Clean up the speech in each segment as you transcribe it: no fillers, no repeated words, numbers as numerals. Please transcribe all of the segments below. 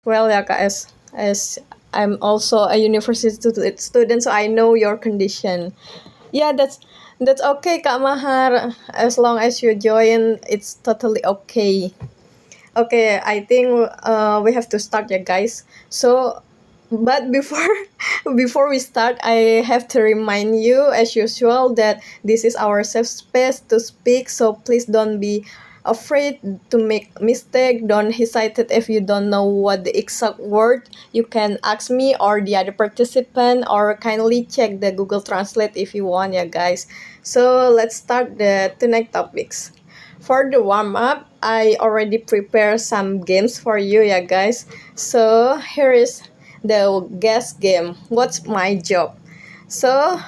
Well, yeah, Kak, as I'm also a university student, so I know your condition. Yeah, that's okay, Kak Mahar. As long as you join, it's totally okay. Okay, I think we have to start, yeah, guys. So, but before before we start, I have to remind you, as usual, that this is our safe space to speak. So please don't be afraid to make mistake. Don't hesitate if you don't know what the exact word. You can ask me or the other participant, or kindly check the Google Translate if you want, yeah, guys. So let's start the tonight topics. For the warm up, I already prepared some games for you, yeah, guys. So here is the guess game. What's my job? So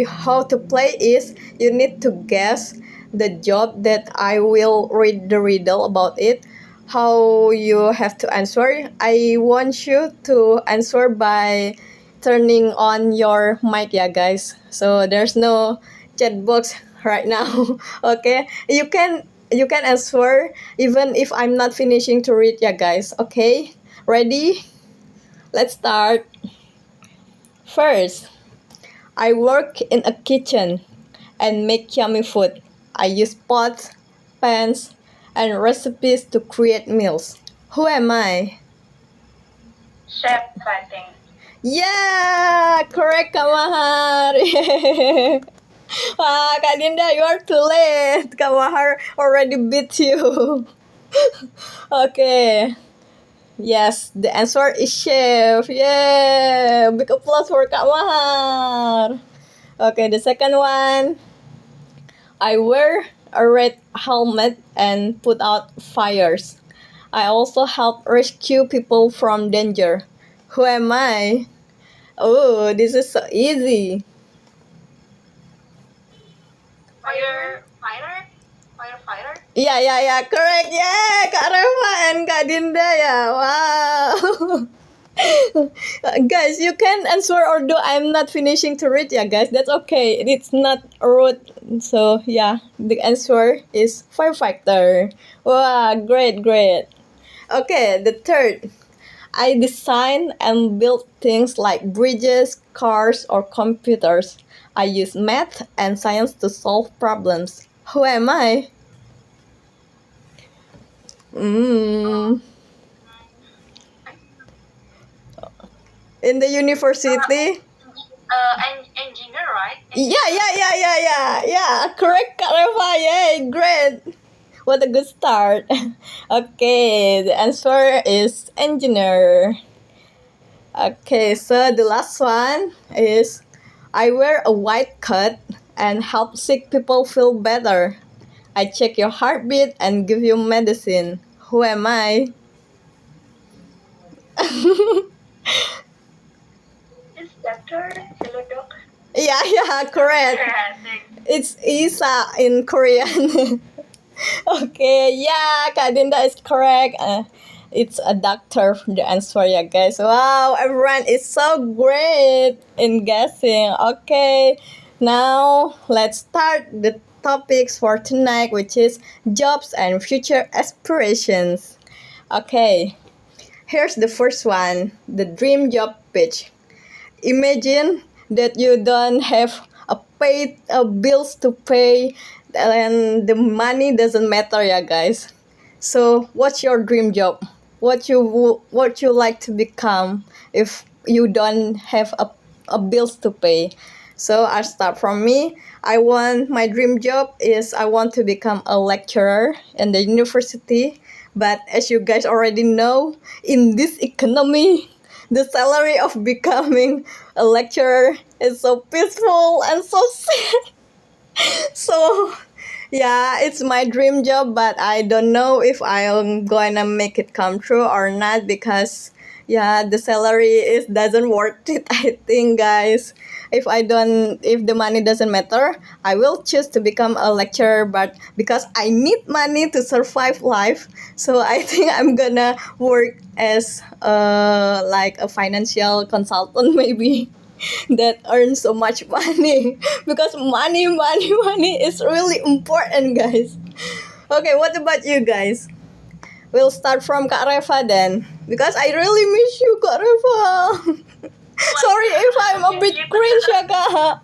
how to play is you need to guess the job that I will read the riddle about it. How you have to answer? I want you to answer by turning on your mic, yeah, guys. So there's no chat box right now. Okay, you can answer even if I'm not finishing to read, yeah, guys. Okay, ready? Let's start. First, I work in a kitchen and make yummy food. I use pots, pans, and recipes to create meals. Who am I? Chef Fighting. Yeah, correct, Kamahar. Wah, Kak Dinda, you are too late. Kamahar already beat you. Okay. Yes, the answer is chef. Yeah, big applause for Kak Mahar. Okay, the second one. I wear a red helmet and put out fires. I also help rescue people from danger. Who am I? Oh, this is so easy. Firefighter? Firefighter? Yeah, correct. Yeah, Kak Reva and Kak Dinda, yeah. Wow. Guys, you can answer although I'm not finishing to read, yeah, guys. That's okay. It's not rude. So, yeah, the answer is firefighter. Wow, great. Okay, the third. I design and build things like bridges, cars, or computers. I use math and science to solve problems. Who am I? Mm. In the university? Engineer, right? Yeah. Correct, Kak Reva. Yay, great. What a good start. Okay, the answer is engineer. Okay, so the last one is I wear a white coat and help sick people feel better. I check your heartbeat and give you medicine. Who am I? Is Dr. Silodok? Yeah, correct. It's Isa in Korean. Okay, yeah, Kak Dinda is correct. It's a doctor, the answer, yeah, guys. Wow, everyone is so great in guessing. Okay, now let's start the topics for tonight, which is jobs and future aspirations. Okay, here's the first one, the dream job pitch. Imagine that you don't have bills to pay and the money doesn't matter, yeah, guys. So what's your dream job? What you like to become if you don't have a bills to pay? So I start from me. I want my dream job is I want to become a lecturer in the university. But as you guys already know, in this economy, the salary of becoming a lecturer is so peaceful and so sad. So yeah, it's my dream job, but I don't know if I'm gonna make it come true or not because yeah, the salary is doesn't worth it. I think, guys, if the money doesn't matter, I will choose to become a lecturer. But because I need money to survive life, so I think I'm gonna work as like a financial consultant maybe. That earn so much money because money is really important, guys. Okay, what about you guys? We'll start from Kak Reva then, because I really miss you, Kak Reva. Sorry if I'm a bit cringe ya, Kak.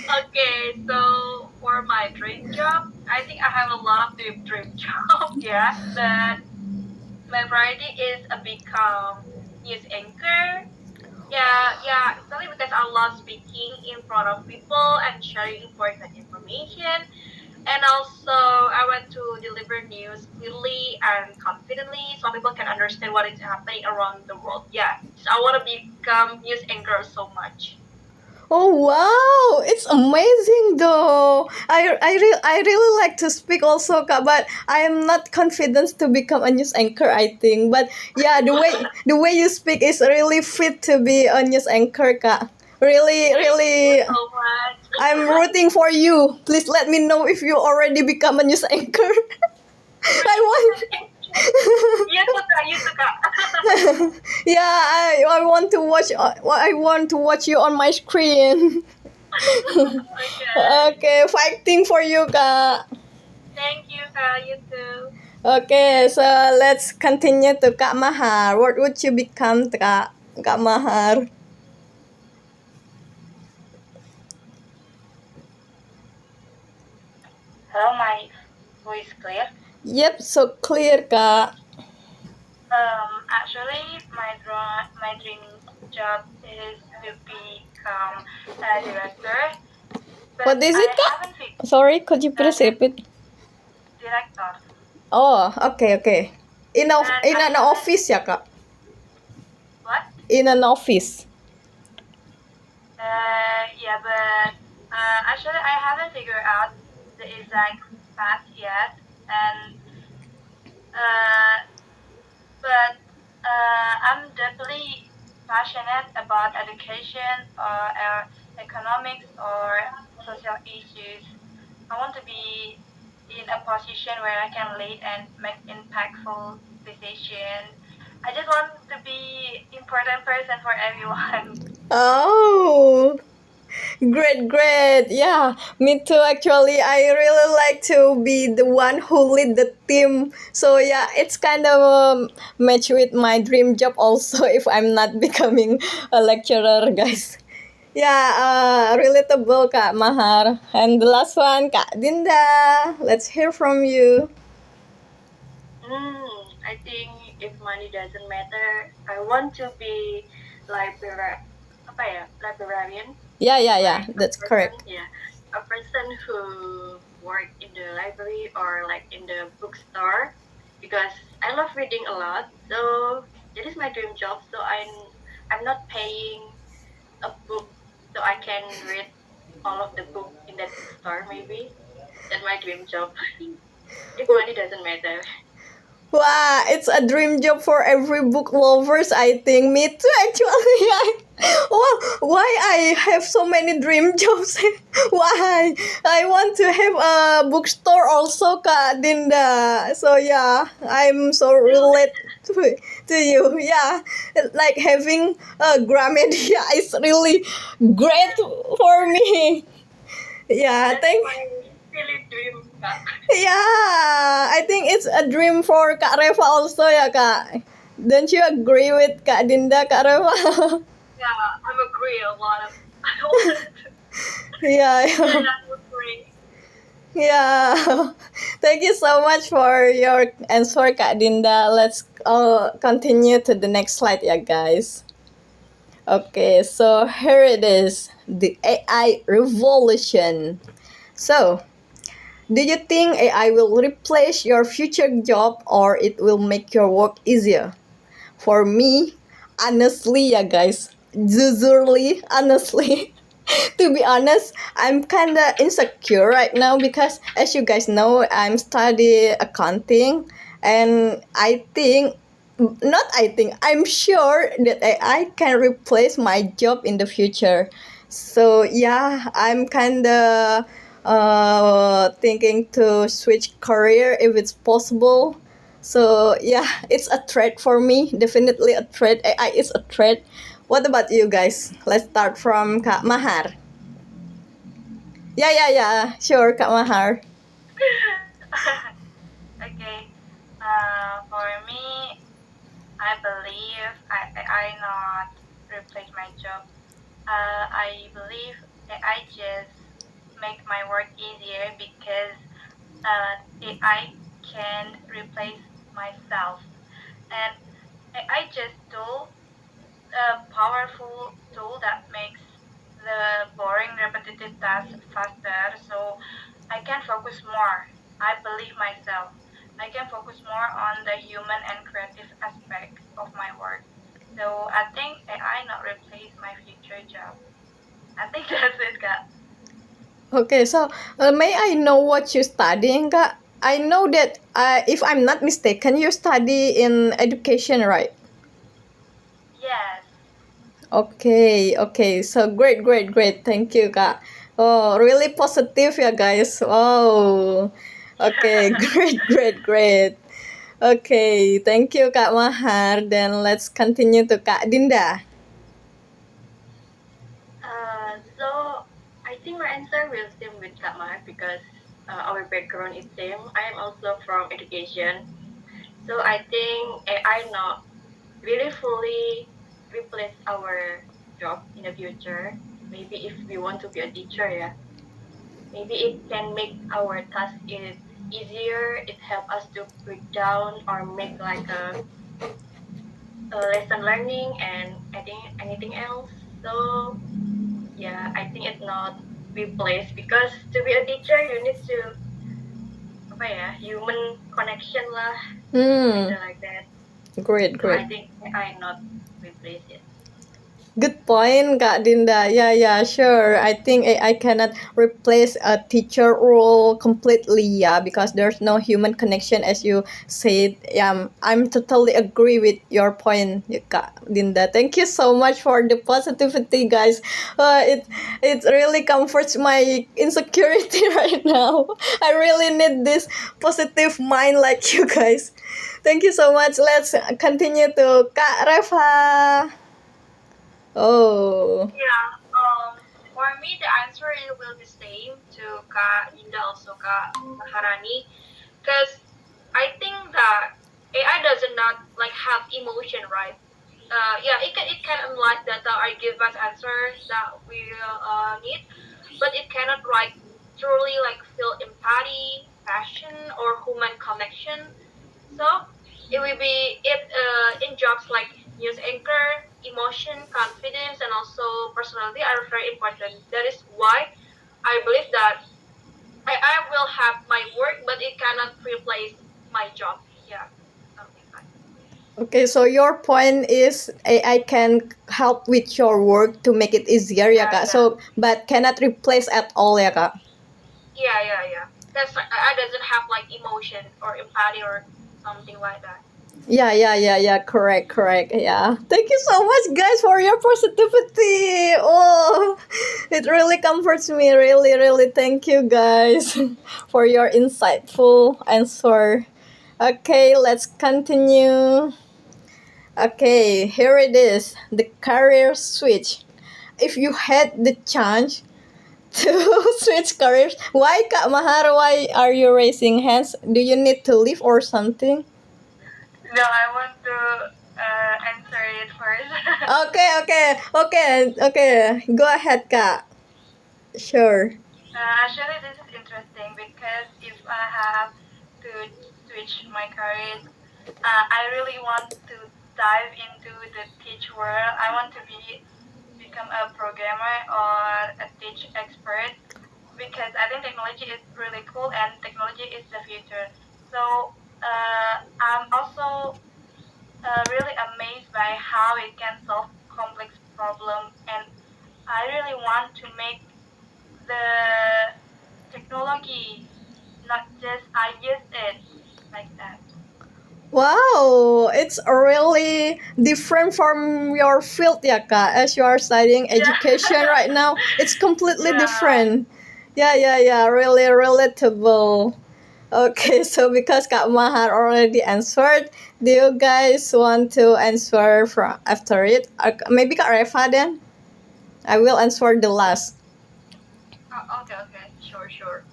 Okay, so for my dream job, I think I have a lot of dream job, yeah. But my priority is a become news anchor. Yeah, especially because I love speaking in front of people and sharing important information. And also, I want to deliver news clearly and confidently so people can understand what is happening around the world. Yeah, so I want to become news anchor so much. Oh wow, it's amazing though. I really like to speak also, Kak, but I am not confident to become a news anchor, I think. But yeah, the way you speak is really fit to be a news anchor, Kak. Really, really, So much. I'm rooting for you. Please let me know if you already become a news anchor. I want. You suka. Yeah, I want to watch. I want to watch you on my screen. Okay. Okay, fighting for you, Kak. Thank you, Kak. You too. Okay, so let's continue to Kak Mahar. What would you become, Kak Mahar? Hello, my voice clear? Yep, so clear, Kak. Actually, my dream job is to become a director. But What is it, I Kak? haven't figured Sorry, could you please repeat? director. Oh, okay. In And an office ya, Kak? what? In an office. Yeah, but actually, I haven't figured out the exact path yet. And uh, but I'm deeply passionate about education or economics or social issues. I want to be in a position where I can lead and make impactful decisions. I just want to be important person for everyone. Oh, great. Yeah, me too. Actually, I really like to be the one who lead the team. So yeah, it's kind of match with my dream job also if I'm not becoming a lecturer, guys. Yeah, relatable, Kak Mahar. And the last one, Kak Dinda. Let's hear from you. I think if money doesn't matter, I want to be librarian. Yeah. Like a That's person, correct. yeah, a person who work in the library or like in the bookstore because I love reading a lot. So it is my dream job. So I'm not paying a book so I can read all of the book in that bookstore. Maybe that's my dream job. If money doesn't matter. Wow, it's a dream job for every book lovers, I think. Me too, actually. Well, why I have so many dream jobs? Why? I want to have a bookstore also, Kak Dinda. So yeah, I'm so relate to you. Yeah, like having a Gramedia is really great for me. Yeah, That's thank. my silly dream, Kak. Yeah, I think it's a dream for Kak Reva also ya, Kak. Don't you agree with Kak Dinda, Kak Reva? Yeah, I'm agree a lot of. I want to. Yeah. Yeah, I'm agree. Yeah. Thank you so much for your answer, Kak Dinda. Let's continue to the next slide, ya, guys. Okay, so here it is, the AI revolution. So, do you think AI will replace your future job or it will make your work easier? For me, honestly, yeah, guys, jujurly, honestly, to be honest, I'm kinda insecure right now because, as you guys know, I'm studying accounting, and I'm sure that AI can replace my job in the future. So yeah, I'm kinda thinking to switch career if it's possible. So yeah, it's a threat for me. Definitely a threat. AI is a threat. What about you guys? Let's start from Kak Mahar. Yeah. Sure, Kak Mahar. Okay. For me, I believe I not replace my job. I believe AI just make my work easier because AI can replace myself, and AI just tool a powerful tool that makes the boring repetitive tasks faster, so I can focus more. I believe myself. I can focus more on the human and creative aspects of my work. So I think AI not replace my future job. I think that's it, Kak. Okay, so may I know what you studying, Kak? I know that if I'm not mistaken, you study in education, right? Yes. Okay, okay. So great, great, great. Thank you, Kak. Oh, really positive ya, guys. Wow. Okay, great, great, great. Okay, thank you, Kak Mahar. Then let's continue to Kak Dinda. So I think my answer will same with Kak Mar because our background is same. I am also from education, so I think AI not really fully replace our job in the future. Maybe if we want to be a teacher, yeah, maybe it can make our task is easier. It help us to break down or make like a lesson learning and I think anything else. So yeah, I think it's not replaced because to be a teacher you need to apa ya human connection lah, Hmm, something like that. great, So I great. think I not replace it. Good point, Kak Dinda. Yeah, yeah, sure. I think AI cannot replace a teacher role completely, yeah, because there's no human connection, as you said. Yeah, I'm totally agree with your point, yeah, Kak Dinda. Thank you so much for the positivity, guys. It really comforts my insecurity right now. I really need this positive mind like you guys. Thank you so much. Let's continue to Kak Reva. Oh. Yeah. For me, the answer it will be same to Kak Dinda also Kak Maharani, because I think that AI does not like have emotion, right? Yeah, it can analyze data or give us answers that we need, but it cannot like truly like feel empathy, passion, or human connection. So it will be it in jobs like news anchor, emotion, confidence, and also personality are very important. That is why I believe that I will have my work, but it cannot replace my job. Yeah, something like. Okay, so your point is AI can help with your work to make it easier ya Yeah, Kak. yeah, So but cannot replace at all ya Kak. yeah. That's I doesn't have like emotion or empathy or something like that. Yeah. Correct, correct. Yeah. Thank you so much, guys, for your positivity. Oh, it really comforts me. Really, really. Thank you, guys, for your insightful answer. Okay, let's continue. Okay, here it is. The career switch. If you had the chance to switch careers, why Kak Mahar? Why are you raising hands? Do you need to leave or something? No, I want to answer it first. Okay. Go ahead, Kak. Sure. Actually, this is interesting because if I have to switch my career, I really want to dive into the teach world. I want to become a programmer or a teach expert because I think technology is really cool and technology is the future. So I'm also really amazed by how it can solve complex problems, and I really want to make the technology, not just I use it like that. Wow, it's really different from your field, ya Kak. As you are studying Yeah. education right now, it's completely Yeah. different. Yeah. Really relatable. Okay, so because Kak Mahar already answered, do you guys want to answer from after it? Maybe Kak Reva then? I will answer the last. Okay. Sure.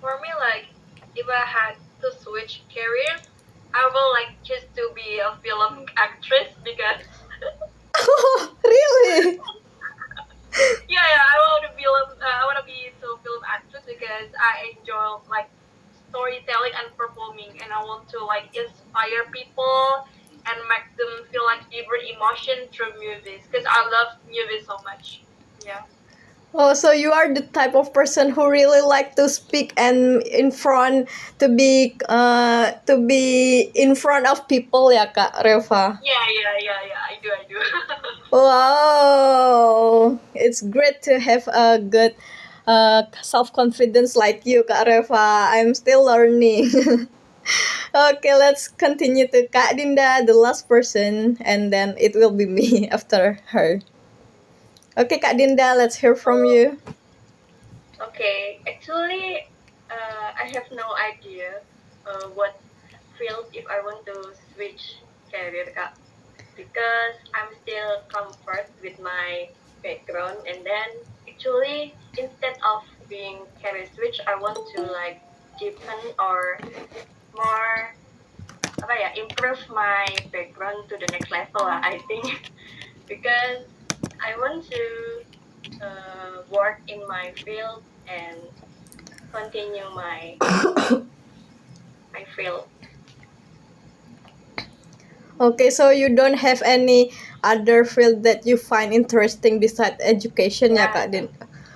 For me, like if I had to switch careers, I will like choose to be a film actress because Really? yeah, I want to be to film actress because I enjoy like storytelling and performing, and I want to like inspire people and make them feel like different emotion through movies because I love movies so much. Yeah. Oh, so you are the type of person who really like to speak and in front to be in front of people ya Kak Reva. Yeah. I do. Wow, it's great to have a good self confidence like you Kak Reva. I'm still learning. Okay, let's continue to Kak Dinda, the last person, and then it will be me after her. Okay, Kak Dinda, let's hear from you. Okay, actually, I have no idea what field if I want to switch career, Kak, because I'm still comfort with my background, and then actually instead of being career switch, I want to like deepen or more apa ya improve my background to the next level lah, I think because I want to work in my field and continue my field. Okay, so you don't have any other field that you find interesting besides education ya Yeah. Kak Din?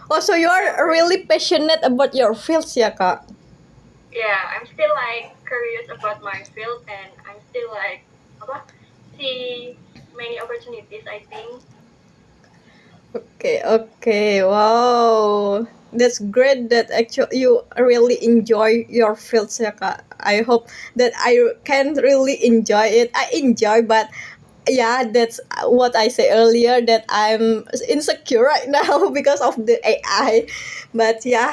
Oh, so you are really passionate about your fields ya Kak? Yeah, I'm still like curious about my field and I'm still like apa see many opportunities, I think. Okay, wow. That's great that actually you really enjoy your fields ya Kak. I hope that I can really enjoy it. I enjoy, but yeah, that's what I say earlier that I'm insecure right now because of the AI. But yeah,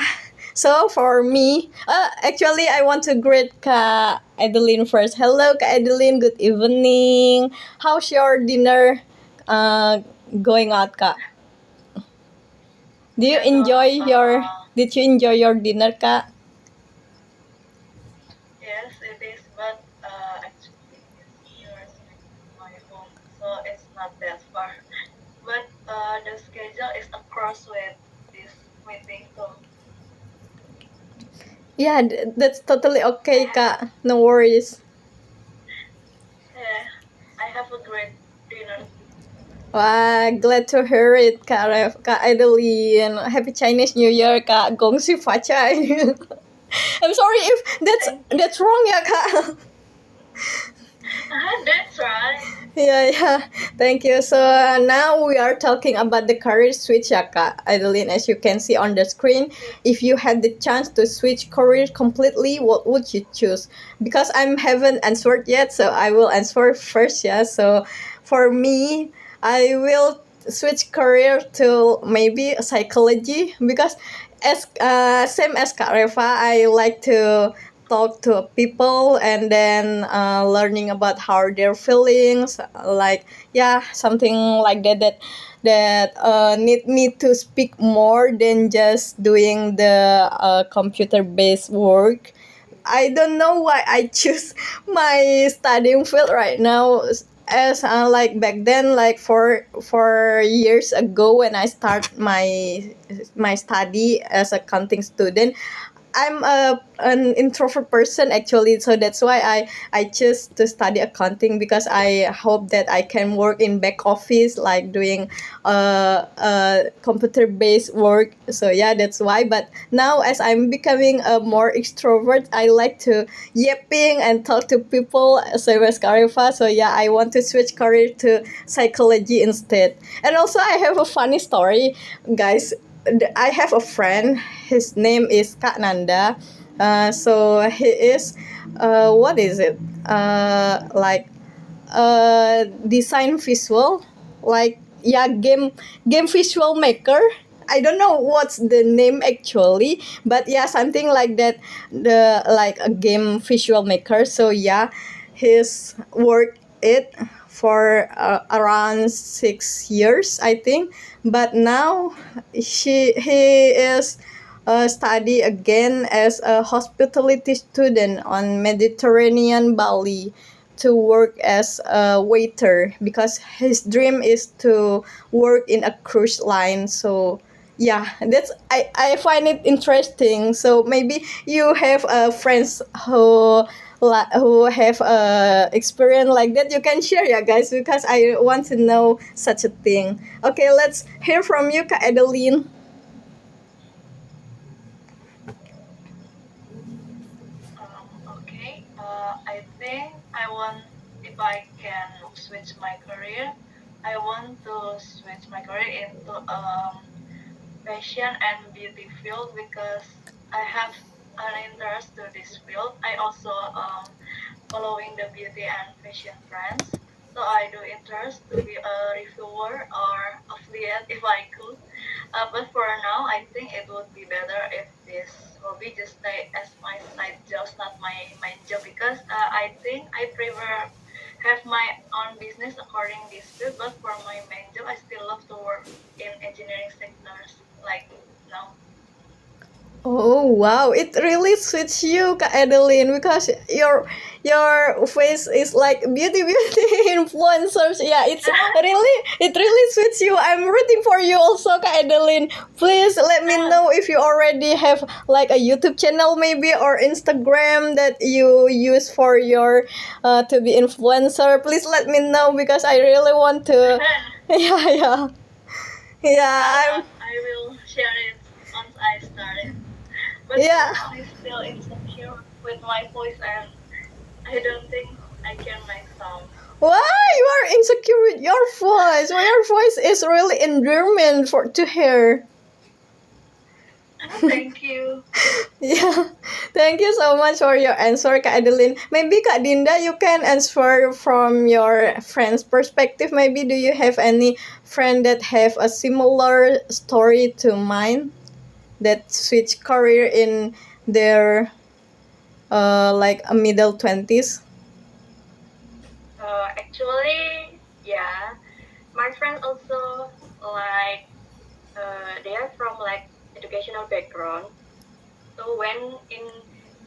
so for me, actually I want to greet Kak Adeline first. Hello Kak Adeline, good evening. How's your dinner going out Kak? Do you enjoy your Did you enjoy your dinner Kak? Yes, it is, but actually it's near my home, so it's not that far. But the schedule is across with this meeting, so Yeah, that's totally okay Kak. No worries. yeah, I have a great dinner. Wah, glad to hear it, Kak, Kak Adeline. Happy Chinese New Year, Kak. Gong Xi Fa Cai. I'm sorry if that's wrong ya, Kak. That's right. Yeah. Thank you. So now we are talking about the career switch ya, Kak Adeline. As you can see on the screen, if you had the chance to switch career completely, what would you choose? Because I haven't answered yet, so I will answer first. Yeah. So for me, I will switch career to maybe psychology because as same as Kak Reva, I like to talk to people and then learning about how their feelings like yeah something like that need me to speak more than just doing the computer based work. I don't know why I choose my studying field right now as like back then like four years ago when I start my study as a accounting student. I'm an introvert person actually, so that's why I choose to study accounting because I hope that I can work in back office like doing computer based work. So yeah, that's why. But now as I'm becoming a more extrovert, I like to yapping and talk to people. So as Karifa, so yeah, I want to switch career to psychology instead. And also I have a funny story, guys. I have a friend. His name is Kak Nanda. So he is, what is it? Like design visual, like yeah, game visual maker. I don't know what's the name actually, but yeah, something like that. The like a game visual maker. So yeah, his work it for around 6 years, I think. But now he is study again as a hospitality student on Mediterranean Bali to work as a waiter because his dream is to work in a cruise line. So yeah, I find it interesting. So maybe you have friends who have experience like that, you can share, yeah guys, because I want to know such a thing. Okay, let's hear from you, Kak Adeline. Okay. I think I want, if I can switch my career, I want to switch my career into fashion and beauty field because I have an interest to this field. I also following the beauty and fashion trends. So I do interest to be a reviewer or affiliate if I could. But for now, I think it would be better if this hobby just stay as my side job, not my main job, because I think I prefer have my own business according this field. But for my main job, I still love to work in engineering sectors like now. Oh wow, it really suits you, Kak Adeline, because your face is like beauty influencers. Yeah, it really suits you. I'm rooting for you also, Kak Adeline. Please let me know if you already have like a YouTube channel maybe or Instagram that you use for your to be influencer. Please let me know because I really want to. Yeah, yeah, yeah. I will share it once I start it. But for Yeah. now, I'm still insecure with my voice, and I don't think I can make sound. Why you are insecure with your voice? Well, your voice is really endearment for to hear. Thank you. Yeah, thank you so much for your answer, Kak Adeline. Maybe Kak Dinda, you can answer from your friend's perspective. Maybe do you have any friend that have a similar story to mine that switch career in their like a middle 20s? Actually, yeah, my friends also like they are from like educational background. So when in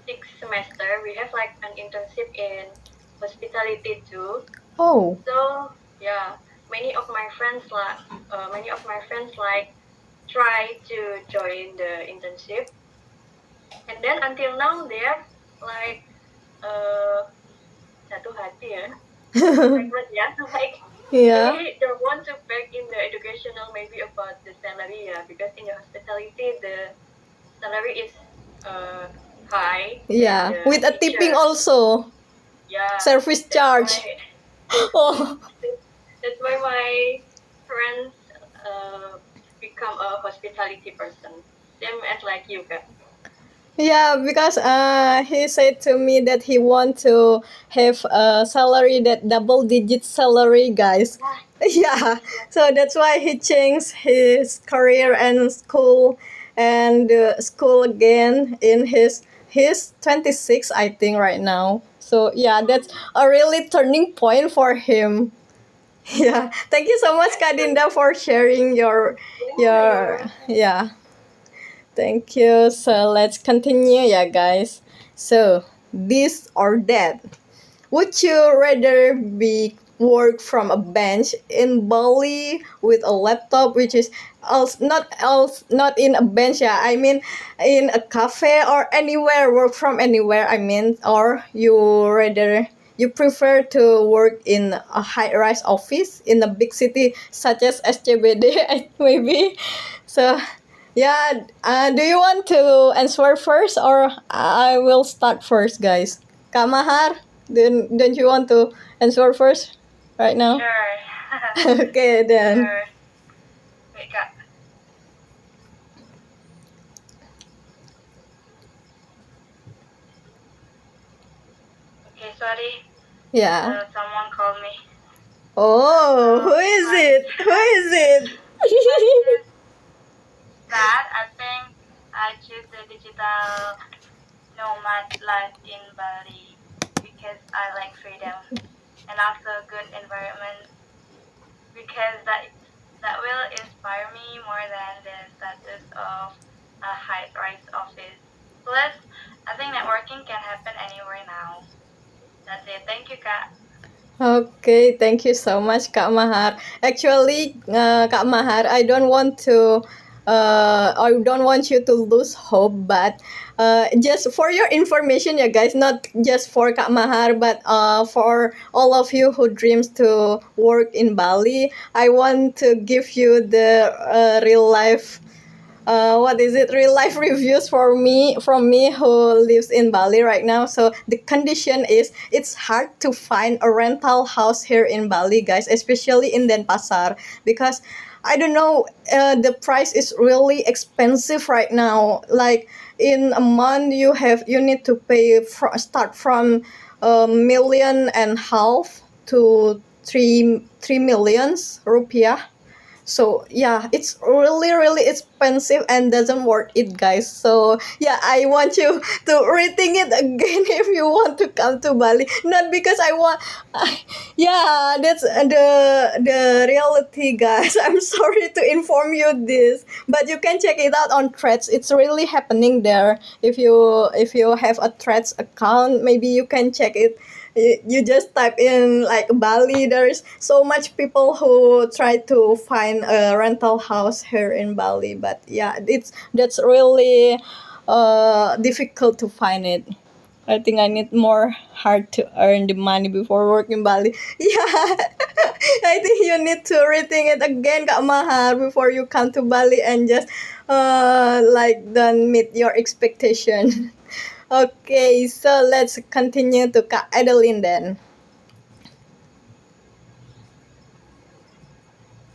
sixth semester we have like an internship in hospitality too. Oh. So yeah, many of my friends like try to join the internship, and then until now they have like uh jatuh hati ya, regret ya, like Yeah. they don't want to back in the educational maybe about the salary, yeah, because in the hospitality the salary is uh high than Yeah, the with a tipping teacher. also. Yeah, Service that's why charge. Oh, that's why my friends become a hospitality person. Same as like you, Kak. yeah, because he said to me that he want to have a salary that double digit salary, guys. Yeah, so that's why he changed his career and school again in his 26, I think, right now. So yeah, that's a really turning point for him. Yeah, thank you so much, Kadinda, for sharing your yeah. Thank you. So let's continue, yeah, guys. So this or that. Would you rather be work from a bench in Bali with a laptop, which is not in a bench, yeah. I mean, in a cafe or anywhere, work from anywhere. I mean, or you prefer to work in a high-rise office in a big city such as SCBD, maybe. So, yeah. Do you want to answer first, or I will start first, guys? Kak Mahar, don't you want to answer first right now? Sure. Okay, then. Sure. Wait, Kak. Okay, sorry. Yeah. Someone called me. Oh, who is But it? Who is it? but yes, that I think I choose the digital nomad life in Bali because I like freedom and also good environment because that will inspire me more than the status of a high-rise office. Plus, I think networking can happen anywhere now. That's it. Thank you, Kak. Okay, thank you so much, Kak Mahar. Actually, Kak Mahar, I don't want you to lose hope, but just for your information, yeah, guys, not just for Kak Mahar, but for all of you who dreams to work in Bali, I want to give you the real life what is it, real life reviews for me from me who lives in Bali right now. So the condition is it's hard to find a rental house here in Bali, guys, especially in Denpasar, because I don't know, the price is really expensive right now. Like in a month you need to pay start from a million and half to three millions rupiah. So yeah, it's really really expensive and doesn't worth it, guys. So yeah, I want you to rethink it again if you want to come to Bali. Not because I want yeah, that's the reality, guys. I'm sorry to inform you this, but you can check it out on Threads. It's really happening there. If you have a Threads account, maybe you can check it. You just type in like Bali. There's so much people who try to find a rental house here in Bali, but yeah, that's really difficult to find it. I think I need more hard to earn the money before working Bali. Yeah, I think you need to rethink it again, Kak Mahar, before you come to Bali and just like don't meet your expectation. Okay, so let's continue to Kak Adeline then.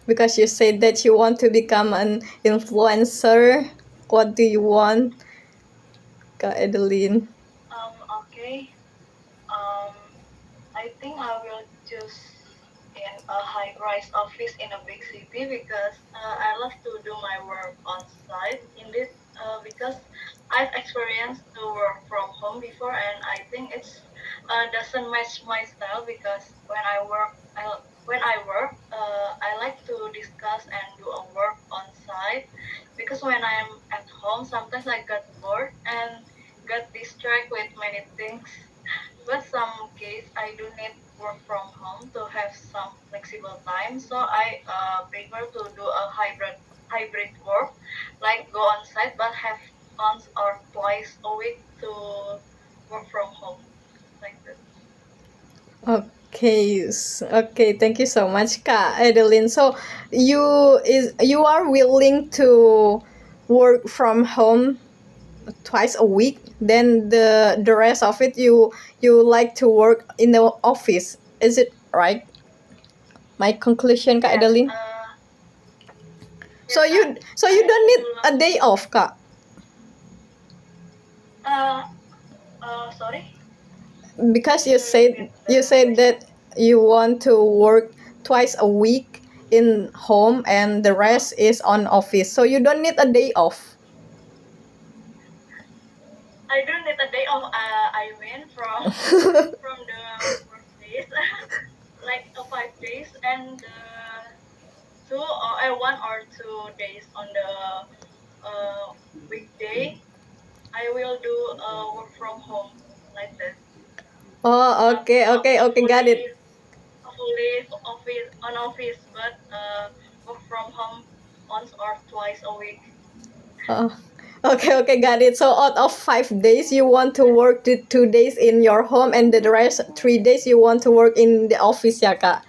Because you said that you want to become an influencer. What do you want, Kak Adeline? Okay. Um, I think I will choose in a high-rise office in a big city because I love to do my work on site. Indeed, because I've experienced to work from home before, and I think it's doesn't match my style because when I work, I like to discuss and do a work on site. Because when I'm at home, sometimes I get bored and get distracted with many things, but some case I do need work from home to have some flexible time. So I prefer to do a hybrid work, like go on site but have once or twice a week to work from home, like that. Okay, okay. Thank you so much, Kak Adeline. So you are willing to work from home twice a week. Then the rest of it you like to work in the office. Is it right? My conclusion, Kak Yes. Adeline. So Yes, you don't need a day off, Kak. Sorry. Because you said that you want to work twice a week in home and the rest is on office, so you don't need a day off. I don't need a day off. I mean from the workdays, like 5 days and 1 or 2 days on the weekday. I will do work from home, like that. Oh, okay, Not okay, a okay, got it. fully office on office, but work from home once or twice a week. Oh, okay, okay, got it. So out of 5 days you want to work the 2 days in your home and the rest 3 days you want to work in the office, ya, Kak?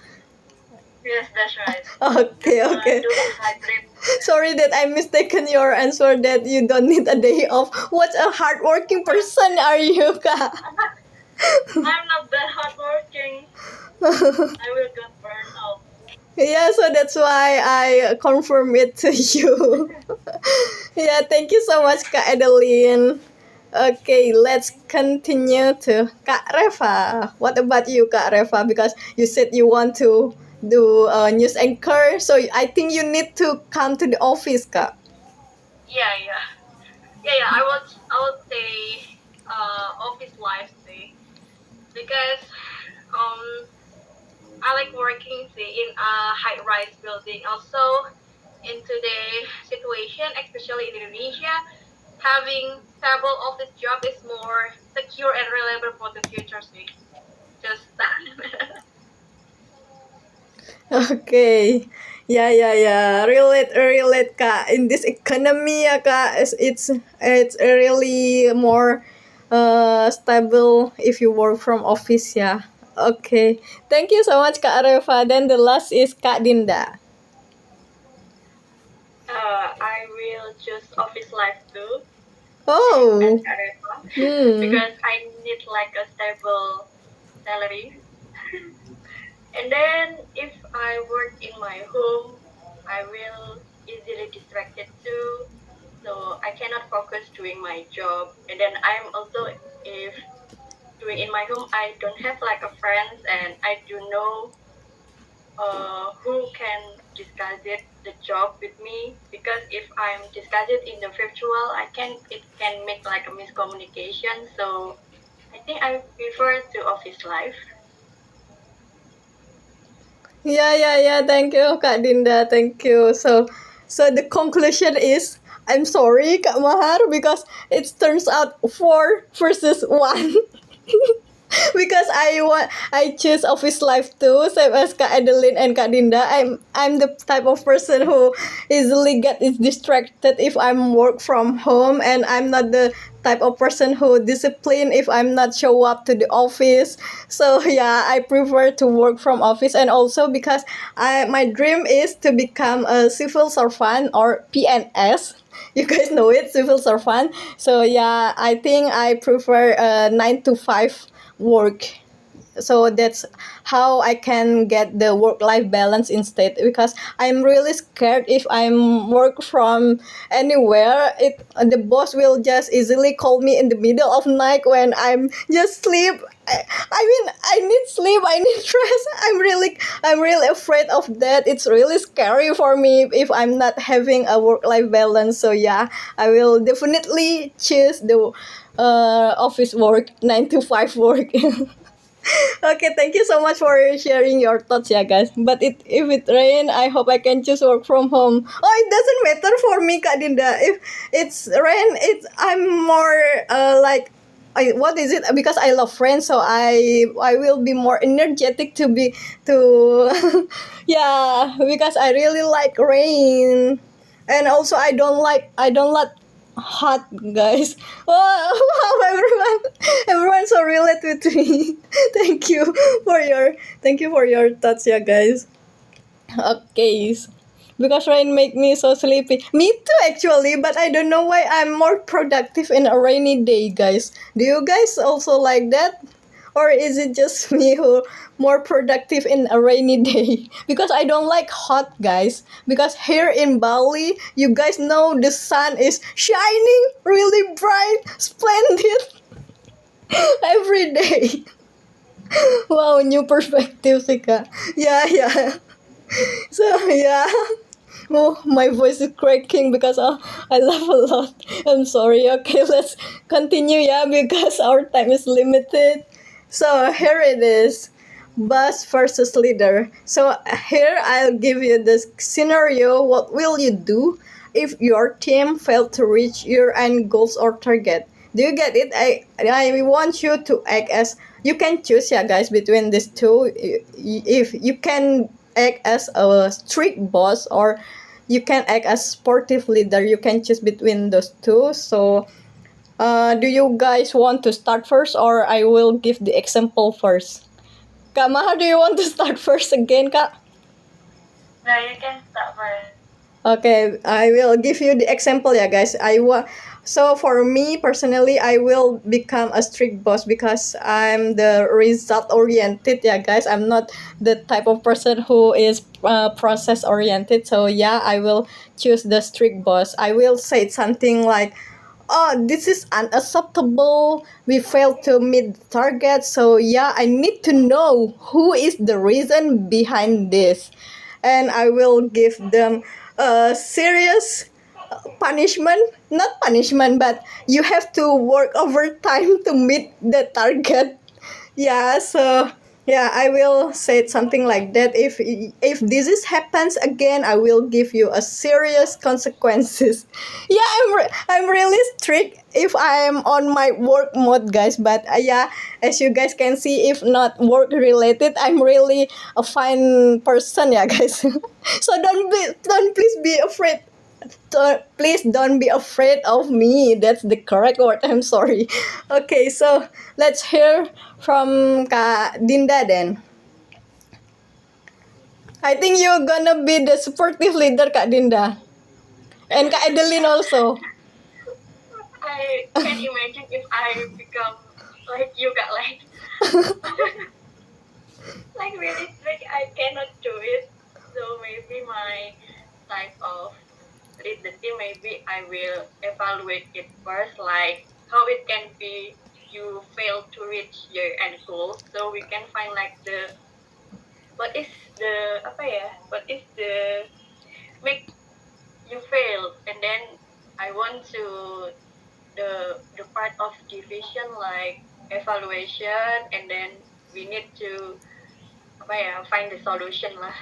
Yes, that's right. Okay, okay. Do a hybrid. Sorry that I mistaken your answer that you don't need a day off. What a hardworking person are you, Kak? I'm not that hardworking. I will get burned out. Yeah, so that's why I confirm it to you. Yeah, thank you so much, Kak Adeline. Okay, let's continue to Kak Reva. What about you, Kak Reva? Because you said you want to do a news anchor, so I think you need to come to the office, Kak. Yeah. I would say office life say because um I like working say in a high rise building. Also in today's situation, especially in Indonesia, having stable office job is more secure and reliable for the future sih. Just that. Okay. Yeah. Relate, Kak. In this economy, ya, Kak, it's really more stable if you work from office, ya. Okay. Thank you so much, Kak Reva. Then the last is Kak Dinda. I will choose office life too, Oh. as Areva, Hmm. because I need like a stable salary. And then if I work in my home, I will easily distracted too. So I cannot focus doing my job. And then I'm also, if doing in my home, I don't have like a friends, and I do know who can discuss the job with me, because if I'm discuss it in the virtual, it can make like a miscommunication. So I think I prefer to office life. Yeah. Thank you, Kak Dinda. Thank you. So the conclusion is, I'm sorry, Kak Mahar, because it turns out 4 versus 1. Because I choose office life too, same as Kak Adeline and Kak Dinda. I'm the type of person who easily get is distracted if I'm work from home, and I'm not the type of person who discipline if I'm not show up to the office. So yeah, I prefer to work from office, and also because my dream is to become a civil servant or PNS. You guys know it, civil servant. So yeah, I think I prefer 9 to 5 work, so that's how I can get the work life balance instead, because I'm really scared if I'm work from anywhere, the boss will just easily call me in the middle of night when I'm just sleep. I mean, I need sleep, I need rest. I'm really afraid of that. It's really scary for me if I'm not having a work life balance. So yeah, I will definitely choose the office work, 9 to 5 work. Okay, thank you so much for sharing your thoughts, ya guys. But if it rain, I hope I can choose work from home. Oh, it doesn't matter for me, Kak Dinda. If it's rain, I'm more like, what is it? Because I love friends, so I will be more energetic to yeah, because I really like rain. And also I don't like hot, guys. Wow, wow, everyone so relate with me. thank you thank you for your thoughts, yeah, guys. Okay, because rain make me so sleepy. Me too, actually, but I don't know why I'm more productive in a rainy day, guys. Do you guys also like that? Or is it just me who more productive in a rainy day? Because I don't like hot, guys. Because here in Bali, you guys know the sun is shining really bright, splendid every day. Wow, new perspective sih, Kak. Yeah. So yeah. Oh, my voice is cracking because I laugh a lot. I'm sorry. Okay, let's continue, yeah, because our time is limited. So here it is, boss versus leader. So here I'll give you this scenario. What will you do if your team failed to reach your end goals or target? Do you get it? I want you to act as, you can choose, yeah, guys, between these two. If you can act as a strict boss, or you can act as sportive leader, you can choose between those two. So do you guys want to start first, or I will give the example first? Kak Maha, do you want to start first again, Kak? No, you can start first. Okay, I will give you the example, yeah, guys. So for me personally, I will become a strict boss because I'm the result oriented, yeah, guys. I'm not the type of person who is process oriented. So yeah, I will choose the strict boss. I will say something like, oh, this is unacceptable, we failed to meet the target. So yeah, I need to know who is the reason behind this, and I will give them a serious punishment. Not punishment, but you have to work overtime to meet the target. Yeah, so Yeah, I will say something like that. If this is happens again, I will give you a serious consequences. Yeah, I'm really strict if I'm on my work mode, guys. But yeah, as you guys can see, if not work related, I'm really a fine person, yeah, guys. So don't please be afraid. Please don't be afraid of me. That's the correct word. I'm sorry. Okay, so let's hear from Kak Dinda then. I think you're gonna be the supportive leader, Kak Dinda. And Kak Adeline also. I can imagine if I become like you, Kak, like really strict. I cannot do it. So maybe my type of lead the team, maybe I will evaluate it first, like how it can be you fail to reach your end goal. So we can find like what is the what is the make you fail, and then I want to the part of division like evaluation, and then we need to find the solution lah.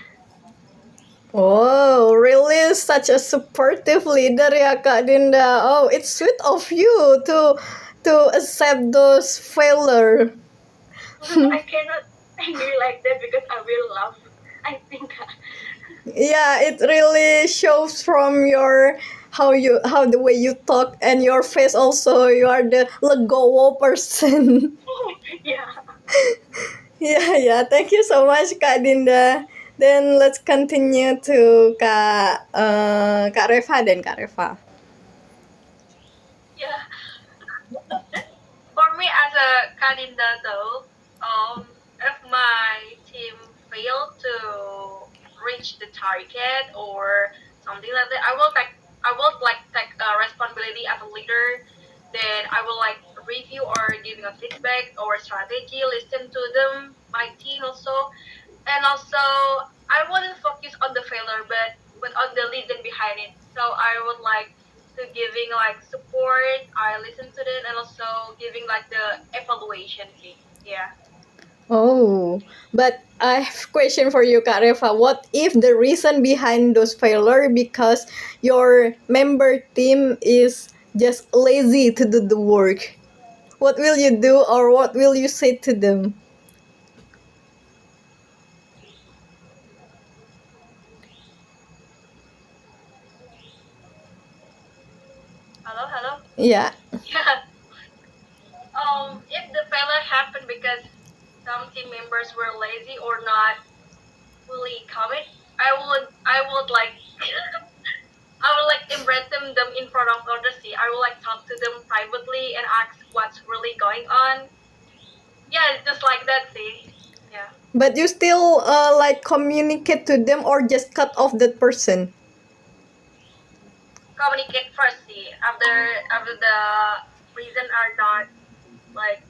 Oh, really? Such a supportive leader, ya, Kak Dinda. Oh, it's sweet of you to accept those failure. I cannot angry like that because I will laugh, I think. Yeah, it really shows from your how the way you talk and your face also. You are the legowo person. Yeah. Yeah. Thank you so much, Kak Dinda. Then let's continue to Kak Reva dan Kak Reva. Yeah. For me as a Kadinda though, if my team failed to reach the target or something like that, I will take responsibility as a leader. Then I will like review or giving a feedback or strategy, listen to them, my team also, and also I wouldn't focus on the failure, but on the reason behind it. So I would like to giving like support. I listen to them and also giving like the evaluation fee. Yeah. Oh, but I have question for you, Kak Reva. What if the reason behind those failure because your member team is just lazy to do the work? What will you do or what will you say to them? Hello, hello. Yeah. Yeah. If the failure happened because some team members were lazy or not fully commit, I would like I would like embrace them in front of others. See, I would like talk to them privately and ask what's really going on. Yeah, just like that. See. Yeah. But you still like communicate to them or just cut off that person? Communicate first. See, after the reason are not like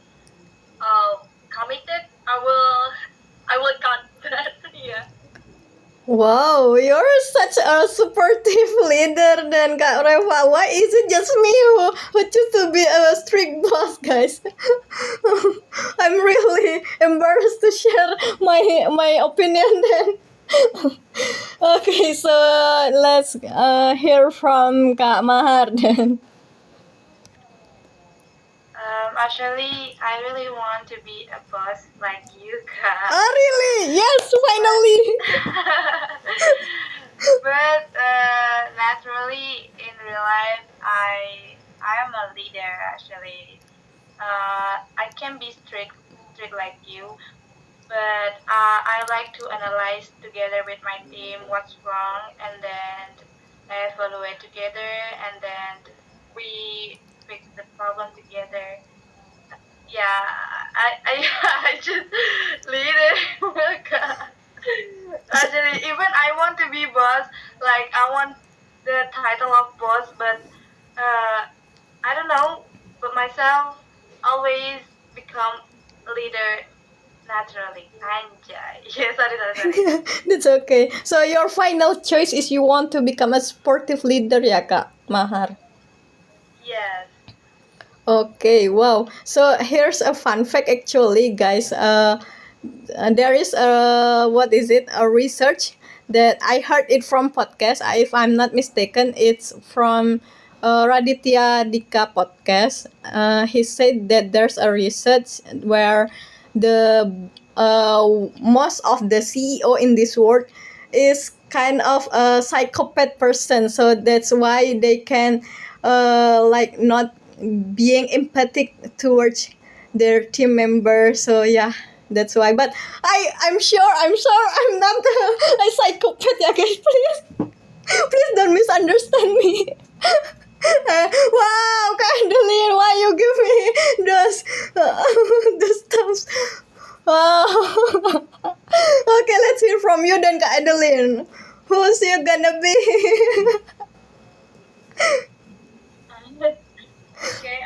committed, I will cut that. Yeah. Wow, you're such a supportive leader then Kak Reva. Why is it just me who choose to be a strict boss, guys? I'm really embarrassed to share my opinion then. Okay, so let's hear from Kak Mahar then. Actually, I really want to be a boss like you, Kak. Oh, really? Yes, finally. But naturally, in real life, I am a leader. Actually, I can be strict like you, but I like to analyze together with my team what's wrong, and then evaluate together, and then we fix the problem together. Yeah, I I just lead it. Actually, even I want to be boss, like I want the title of boss, but I don't know. But myself always become leader naturally. Anjay. Yeah, sorry. That's okay. So your final choice is you want to become a sportive leader ya Kak Mahar? Yes. Okay, wow. So here's a fun fact actually, guys. there is a, what is it, a research that I heard it from podcast. If I'm not mistaken, it's from Raditya Dika podcast. He said that there's a research where the most of the CEO in this world is kind of a psychopath person, so that's why they can like not being empathic towards their team member. So yeah, that's why. But I'm sure I'm not a psychopath, yeah guys. Please, please don't misunderstand me. Wow, Kak Adeline, why you give me those those stuffs? Wow. Okay, let's hear from you then, Kak Adeline. Who's you gonna be? Okay,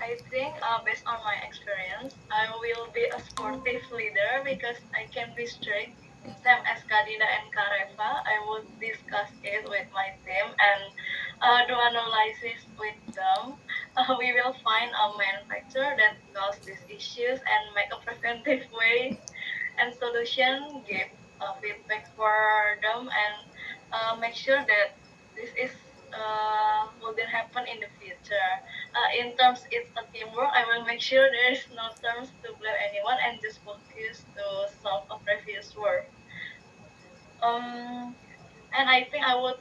I think based on my experience, I will be a sportive leader because I can be strict. Same as Kadina and Kareva, I will discuss it with my team and do analysis with them. We will find a manufacturer that causes these issues and make a preventive way and solution, give feedback for them, and make sure that this is wouldn't happen in the future. In terms it's a teamwork, I will make sure there is no terms to blame anyone and just focus to solve a previous work. And I think I would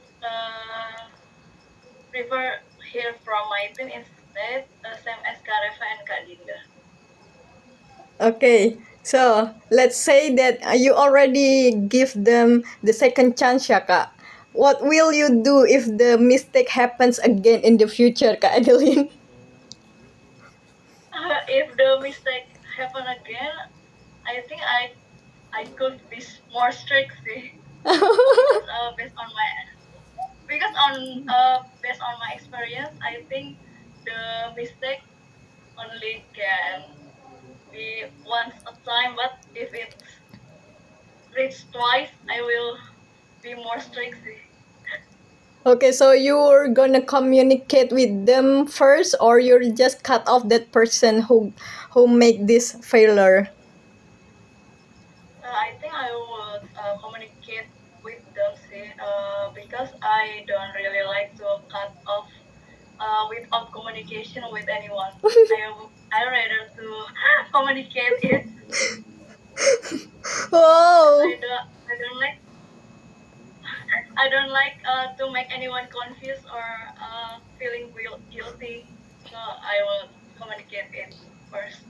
prefer hear from my team instead, same as Kareva and Kak Dinda. Okay, so let's say that you already give them the second chance, ya Kak. What will you do if the mistake happens again in the future, Kak Adeline? If the mistake happen again, I think I could be more strict sih. Because based on my experience, I think the mistake only can be once a time, but if it's reached twice, I will be more strict sih. Okay, so you're gonna communicate with them first, or you're just cut off that person who make this failure? I think I would communicate with them sih, because I don't really like to cut off without communication with anyone. I rather to communicate it. Oh, I don't like to make anyone confused or feeling guilty. So I will communicate it first.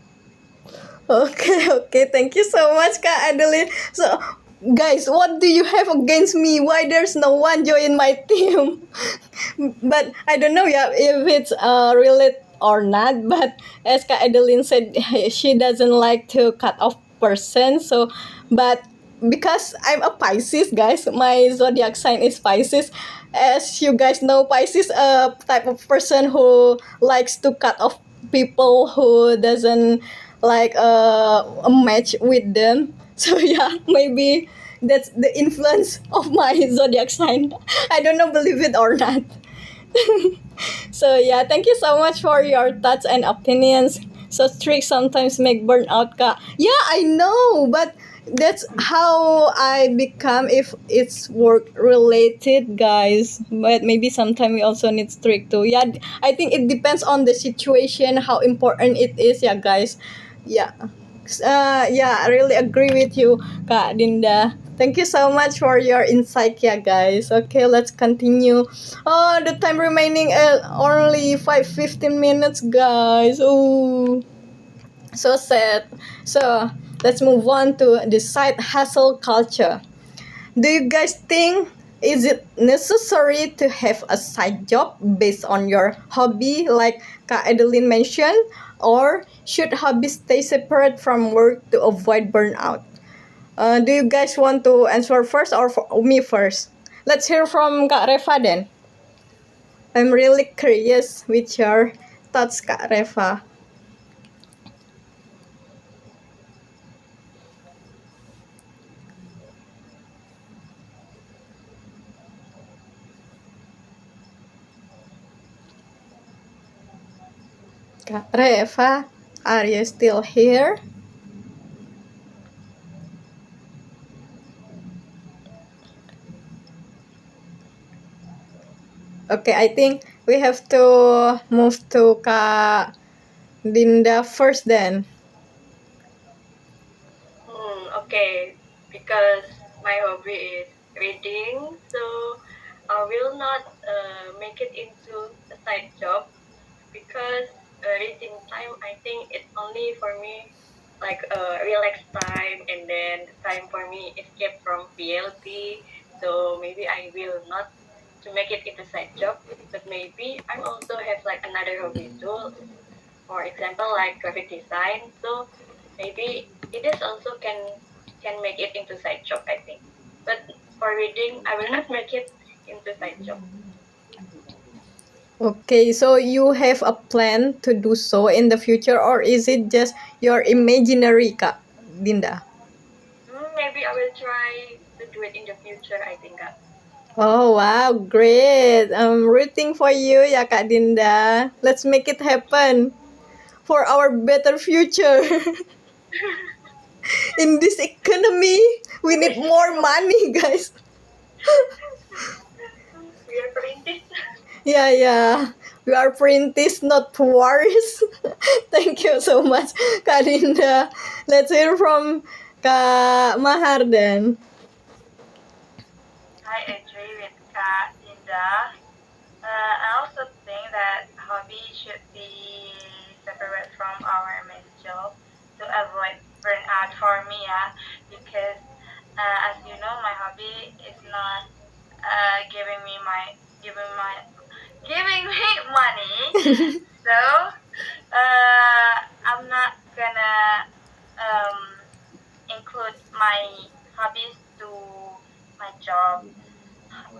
okay. Thank you so much, Kak Adeline. So, guys, what do you have against me? Why there's no one join my team? But I don't know, yeah, if it's related or not. But as Kak Adeline said, she doesn't like to cut off person. So, but because I'm a Pisces, guys, my zodiac sign is Pisces. As you guys know, Pisces a type of person who likes to cut off people who doesn't like a match with them. So yeah, maybe that's the influence of my zodiac sign. I don't know, believe it or not. So yeah, thank you so much for your thoughts and opinions. So strict sometimes make burnout ka. Yeah, I know, but that's how I become if it's work related, guys. But maybe sometimes we also need strict too. Yeah, I think it depends on the situation, how important it is, yeah, guys. Yeah. Yeah, I really agree with you, Kak Dinda. Thank you so much for your insight, yeah, guys. Okay, let's continue. Oh, the time remaining only 15 minutes, guys. Oh, so sad. So let's move on to the side hustle culture. Do you guys think is it necessary to have a side job based on your hobby, like Kak Adeline mentioned, or should hobbies stay separate from work to avoid burnout? Do you guys want to answer first or me first? Let's hear from Kak Reva then. I'm really curious with your thoughts, Kak Reva. Kak Reva, are you still here? Okay, I think we have to move to Kak Dinda first then. Okay, because my hobby is reading, so I will not make it into a side job because reading time, I think it's only for me like a relax time and then time for me escape from PLP. So maybe I will not to make it into side job, but maybe I also have like another hobby too. For example, like graphic design. So maybe it is also can make it into side job, I think. But for reading, I will not make it into side job. Okay, so you have a plan to do so in the future, or is it just your imaginary, Kak Dinda? Maybe I will try to do it in the future, I think. Oh wow, great! I'm rooting for you, ya Kak Dinda. Let's make it happen for our better future. In this economy, we need more money, guys. We are perintis. Yeah. We are printies, not tourists. Thank you so much, Kak Dinda. Let's hear from Kak Mahar then. I agree with Kak Linda. I also think that hobby should be separate from our main job to avoid burnout for me, yeah. Because as you know, my hobby is not giving me giving me money. So I'm not gonna um, include my hobbies to my job.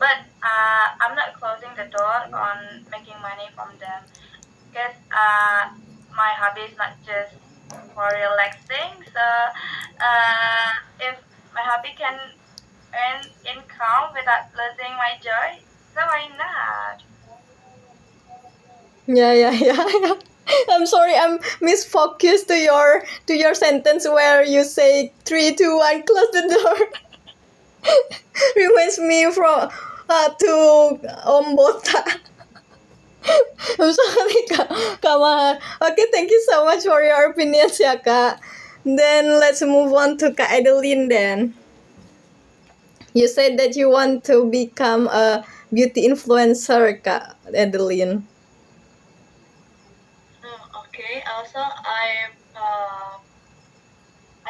But I'm not closing the door on making money from them because my hobby is not just for relaxing. So if my hobby can earn income without losing my joy, so why not? Yeah. I'm sorry, I'm misfocused to your sentence where you say 3, 2, 1, close the door. Reminds me from to Om Bota. I'm sorry, Kak Mahar. Okay, thank you so much for your opinions, ya, Kak. Then let's move on to Kak Adeline then. You said that you want to become a beauty influencer, Kak Adeline. Okay. Also,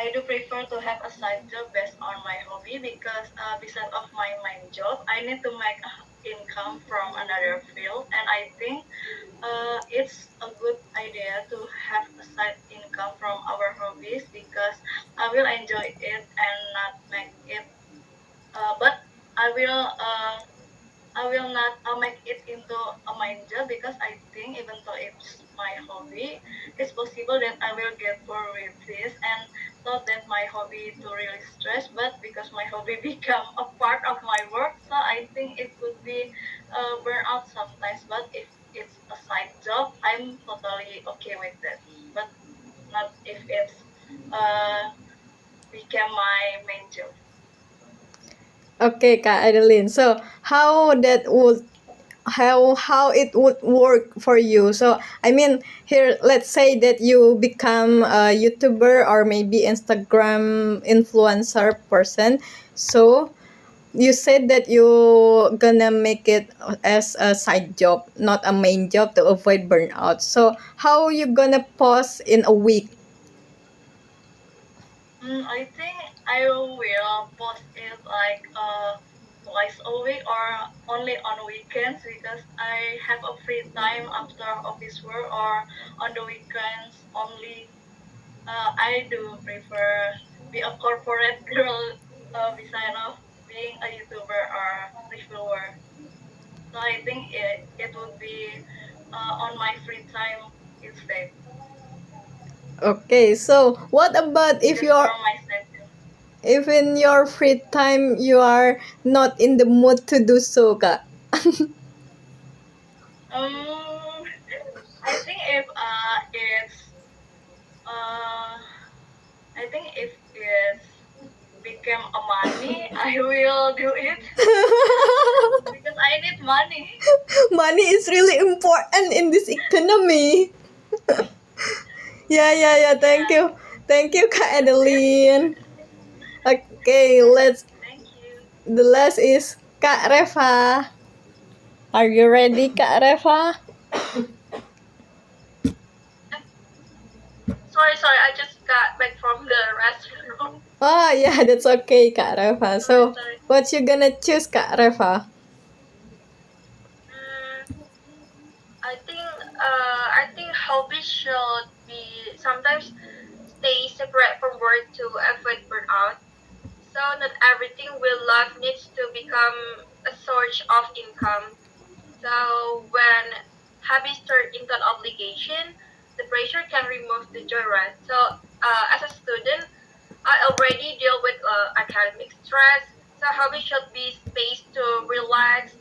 I do prefer to have a side job based on my hobby because besides of my main job, I need to make income from another field, and I think it's a good idea to have a side income from our hobbies because I will enjoy it and not make it. But I will I will not make it into a main job because I think even though it's my hobby, it's possible that I will get bored with this and thought that my hobby to really stress, but because my hobby become a part of my work, so I think it could be burnout sometimes. But if it's a side job, I'm totally okay with that. But not if it's uh, become my main job. Okay, Kak Adeline. So how it would work for you? So I mean, here let's say that you become a YouTuber or maybe Instagram influencer person. So you said that you gonna make it as a side job, not a main job to avoid burnout. So how you gonna post in a week? I think I will post it like twice a week or only on weekends because I have a free time after office work or on the weekends only. I do prefer be a corporate girl beside of being a YouTuber or reviewer. So I think it would be on my free time instead. Okay, so what about if Just for you're my setting. if in your free time you are not in the mood to do so, Kak? Um, I think if it's uh I think if it's become a money, I will do it because I I need money. Money is really important in this economy. Yeah. Thank you, Kak Adeline. Okay, let's. Thank you. The last is Kak Reva. Are you ready, Kak Reva? Sorry, I just got back from the restroom. Oh yeah, that's okay, Kak Reva. So, Sorry. what you gonna choose, Kak Reva? Mm, I think hobbies should be sometimes stay separate from work to avoid burnout. So not everything we love needs to become a source of income. So when hobbies turn into an obligation, the pressure can remove the joy, right? So as a student, I already deal with academic stress. So hobby should be space to relax,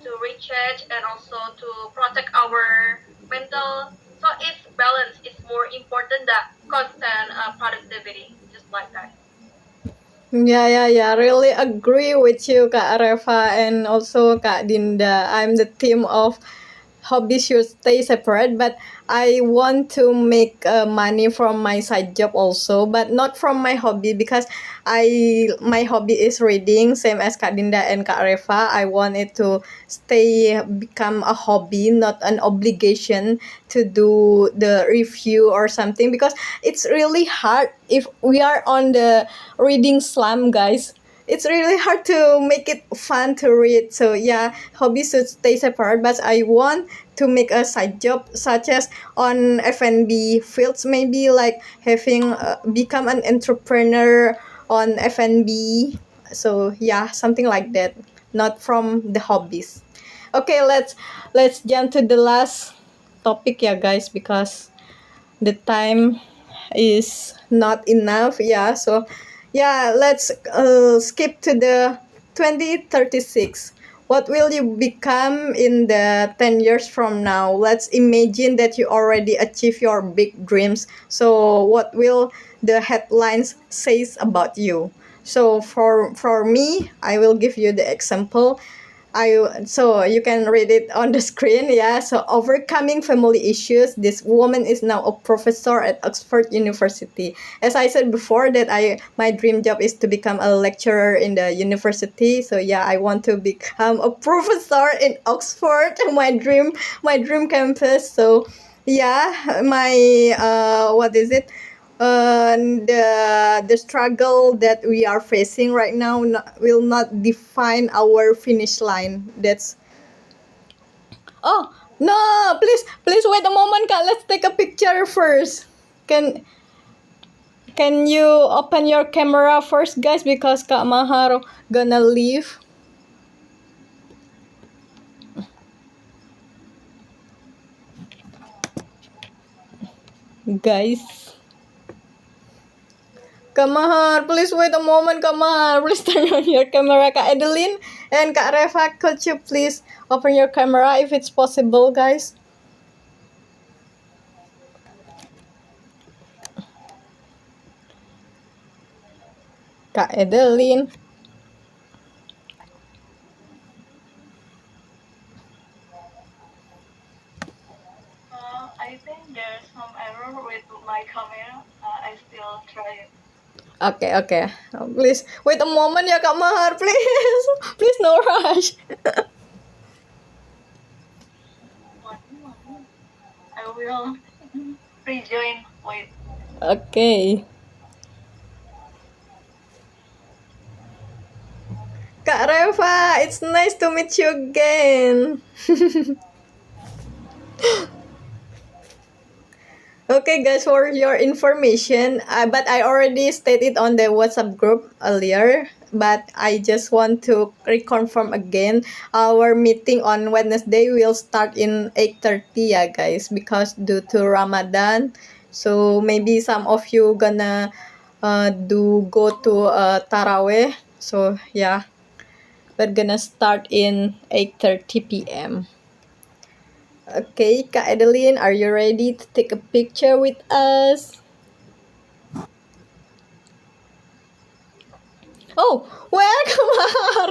to recharge, and also to protect our mental. So if balance is more important than constant productivity, just like that. Yeah. Really agree with you, Kak Reva, and also Kak Dinda. I'm the team of hobbies should stay separate, but I want to make money from my side job also, but not from my hobby because my hobby is reading, same as Kak Dinda and Kak Reva. I want it to stay become a hobby, not an obligation to do the review or something, because it's really hard if we are on the reading slum, guys. It's really hard to make it fun to read. So yeah, hobbies should stay separate, but I want to make a side job such as on F&B fields, maybe like having become an entrepreneur on F&B. So yeah, something like that, not from the hobbies. Okay, let's jump to the last topic, yeah, guys, because the time is not enough. Yeah, so yeah, let's skip to the 2036. What will you become in the 10 years from now? Let's imagine that you already achieve your big dreams. So what will the headlines says about you? So for me, I will give you the example. So you can read it on the screen. Yeah, so overcoming family issues, this woman is now a professor at Oxford University. As I said before, that I my dream job is to become a lecturer in the university. So yeah, I want to become a professor in Oxford, my dream campus. So yeah, my what is it, the struggle that we are facing right now will not define our finish line. That's. Oh no! Please wait a moment, Kak. Let's take a picture first. Can you open your camera first, guys? Because Kak Mahar gonna leave. Guys. Kak Mahar, please wait a moment, Kak Mahar. Please turn on your camera, Kak Adeline and Kak Reva. Could you please open your camera if it's possible, guys? Kak Adeline. I think there's some error with my camera. I still try it. Okay. Please wait a moment ya Kak Mahar, please. Please no rush. I will rejoin. Wait. Okay. Kak Reva, it's nice to meet you again. Okay, guys, for your information, but I already stated on the WhatsApp group earlier, but I just want to reconfirm again. Our meeting on Wednesday will start in 8:30, yeah, guys, because due to Ramadan, so maybe some of you gonna do go to Taraweh. So yeah, we're gonna start in 8:30 p.m. Okay, Kak Adeline, are you ready to take a picture with us? Oh, welcome, Har.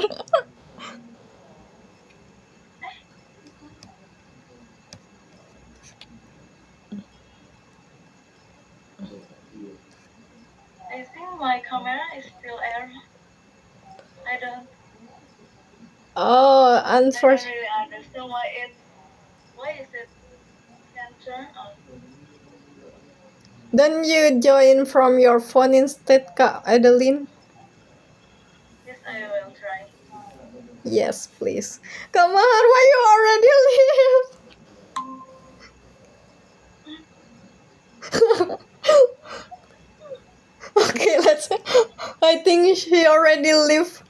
Oh, I don't unfortunately. really understand why is it can turn on. Don't you join from your phone instead, Kak Adeline? Yes, I will try. Yes, please. Come on, why you already leave? Okay, let's. I think she already leave.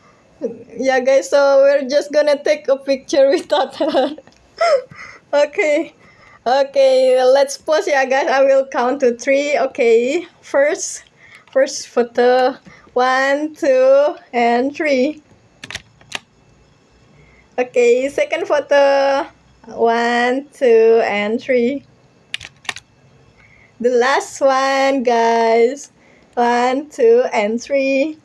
Yeah, guys. So we're just gonna take a picture without her. Okay. Okay, let's pause, yeah, guys. I will count to three. Okay. First photo. 1, 2, and 3. Okay, second photo. 1, 2, and 3. The last one, guys. 1, 2, and 3.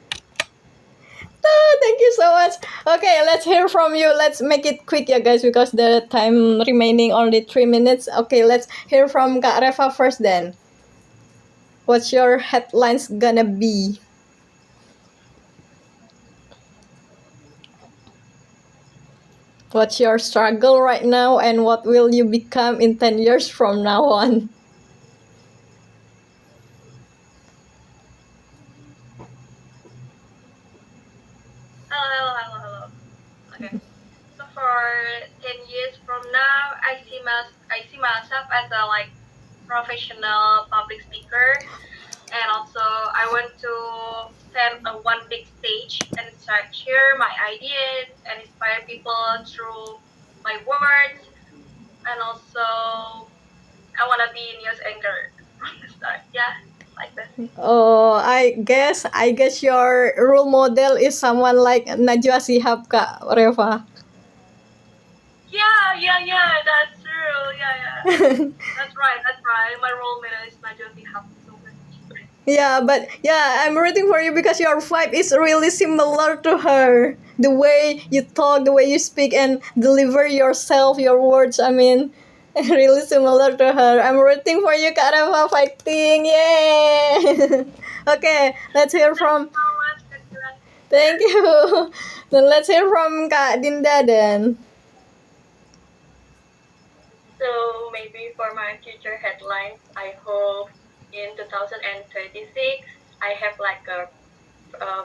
Oh, thank you so much. Okay, let's hear from you. Let's make it quick, yeah, guys, because the time remaining only 3 minutes. Okay, let's hear from Kak Reva first then. What's your headlines gonna be? What's your struggle right now, and what will you become in 10 years from now on? Hello. Okay. So for 10 years from now, I see myself as a like professional public speaker, and also I want to stand on one big stage and share my ideas and inspire people through my words, and also I want to be a news anchor from the start. Yeah, like this. Oh, I guess your role model is someone like Najwa Shihab, Kak Reva. Yeah, that's true. Yeah. That's right. My role model is Najwa Shihab. So much. Yeah, but yeah, I'm rooting for you because your vibe is really similar to her. The way you talk, the way you speak and deliver yourself, your words, I mean, really similar to her. I'm rooting for you, Kak Reva, fighting. Yay! Okay, let's hear from. So much, Kak. Thank you. Then let's hear from Kak Dinda then. So maybe for my future headlines, I hope in 2036 I have like a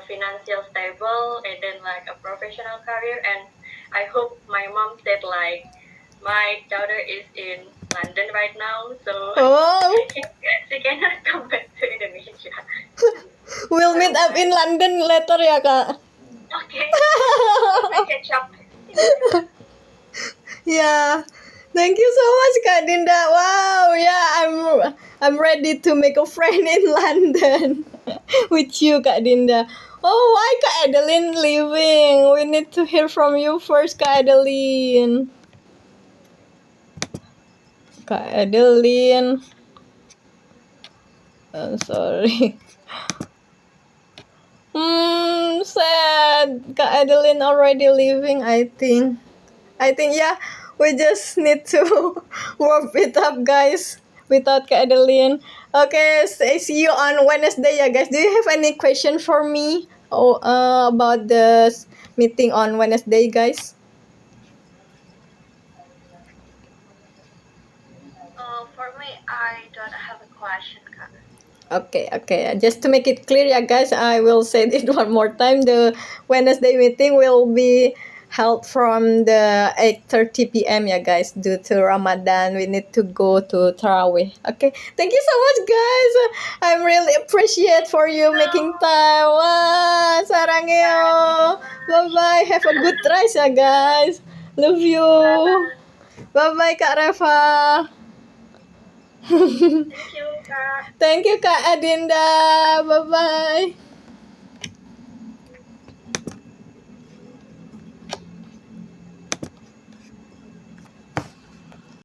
financial stable and then like a professional career, and I hope my mom said like my daughter is in London right now, so Oh, she cannot come back to Indonesia. we'll meet up in London later ya, Kak. Okay, we catch up. Yeah. Thank you so much, Kak Dinda. Wow, yeah, I'm ready to make a friend in London with you, Kak Dinda. Oh, why Kak Adeline leaving? We need to hear from you first, Kak Adeline. Kak Adeline. I'm sorry. Sad. Kak Adeline already leaving, I think. Yeah, we just need to warm it up, guys, without Kak Adeline. Okay, see you on Wednesday, yeah, guys. Do you have any question for me about the meeting on Wednesday, guys? For me, I don't have a question, Kak. Okay. Just to make it clear, yeah, guys, I will say it one more time. The Wednesday meeting will be held from the 8:30 p.m. yeah, guys. Due to Ramadan, we need to go to Tarawih. Okay, thank you so much, guys. I'm really appreciate for you making time. Wah, sarangeo. Bye bye. Have a good rise, yeah, guys. Love you. Bye bye, Kak Reva. Thank you, Kak. Thank you, Kak Adinda. Bye bye.